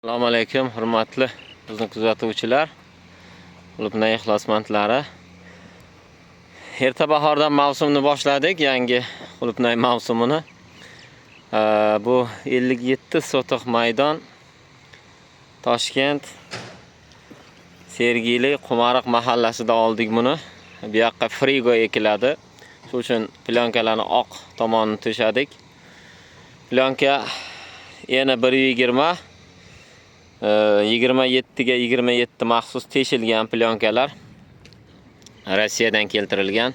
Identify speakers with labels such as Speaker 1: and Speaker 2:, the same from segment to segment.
Speaker 1: Assalomu alaykum, hurmatli bizni kuzatuvchilar, qulupnay ixlosmandlari. Erta bahordan mavsumni boshladik, yangi qulupnay mavsumini. Bu 57 sotiq maydon Toshkent Sergeli Qumariq mahallasida oldik buni. Bu yoqqa frigo ekiladi. Shuning uchun plyonkalarni oq tomonini to'shadik. Plyonka eni 120 27 ga 27 maxsus teshilgan plyonkalar. Rossiyadan keltirilgan.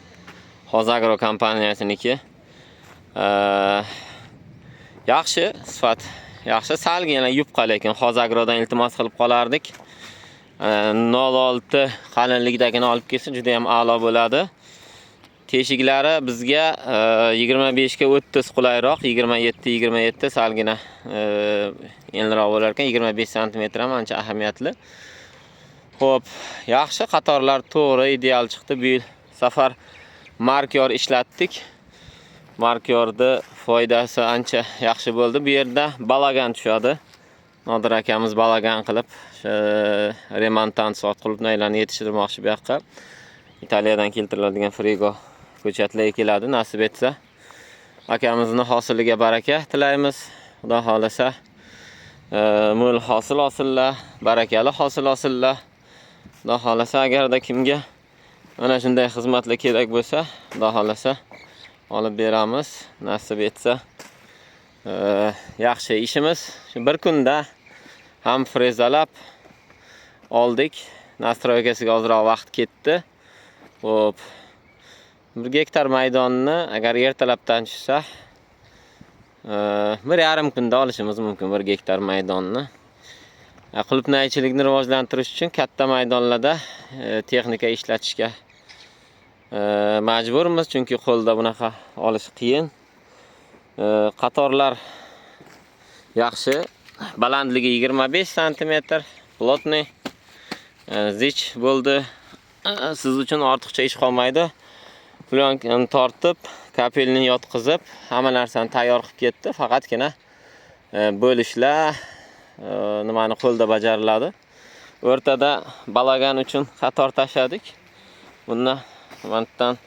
Speaker 1: Hozagro kompaniyasiniki. Yaxshi, sifat yaxshi, salgina yupqa, lekin Hozagrodan iltimos qilib qolardik. 0.6 qalinlikdagini olib kelsa juda ham a'lo bo'ladi. Teshiklari bizga 25 ga 30 qulayroq, 27 salgina enliroq bo'lar ekan, 25 sm ham ancha ahamiyatli. Xo'p, yaxshi, qatorlar to'g'ri, ideal chiqdi. Bu safar markyor ishlatdik. Markyorda foydasi ancha yaxshi bo'ldi. Bu yerda balagan tushadi. Nodir akamiz balagan qilib remontant sot qulupnaylarni yetishtirmoqchi bu yoqqa. Italiyadan keltiriladigan frigo ko'chatlar ekiladi, nasib etsa. Akamizni hosiliga baraka tilaymiz. Xudo xolasa mo'l hosil olsinlar, barakali hosil olsinlar. Xudo xolasa agarda kimga mana shunday xizmatlar kerak bo'lsa, xudo xolasa olib beramiz, nasib etsa. Yaxshi ishimiz. Shu bir kunda ham frezalab oldik. Nastroykasiga ozroq vaqt ketdi. Xo'p, 1 gektar maydonni agar ertalabdan tushsa 1,5 kunda olishimiz mumkin 1 gektar maydonni. Qulupnaychilikni rivojlantirish uchun katta maydonlarda texnika ishlatishga majburmiz, chunki qo'lda bunaqa olish qiyin. Qatorlar yaxshi, balandligi 25 sm, plotniy, zich bo'ldi. Siz uchun ortiqcha ish qolmaydi. Plyonkani tortib, kapelni yotqizib, hamma narsani tayyor qilib ketdi. Faqatgina bo'lishlar nimani qo'lda bajariladi. O'rtada balagan uchun qator tashladik. Bundan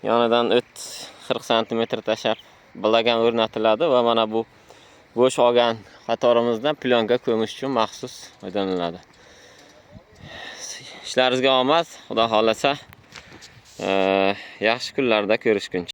Speaker 1: yonidan 40 cm tashlab balagan o'rnatiladi va mana bu bo'sh olgan qatorimizdan plyonka ko'mish uchun maxsus foydalaniladi. Ishlaringizga omad, xudo xolasa yaxshi kunlarda ko'rishguncha.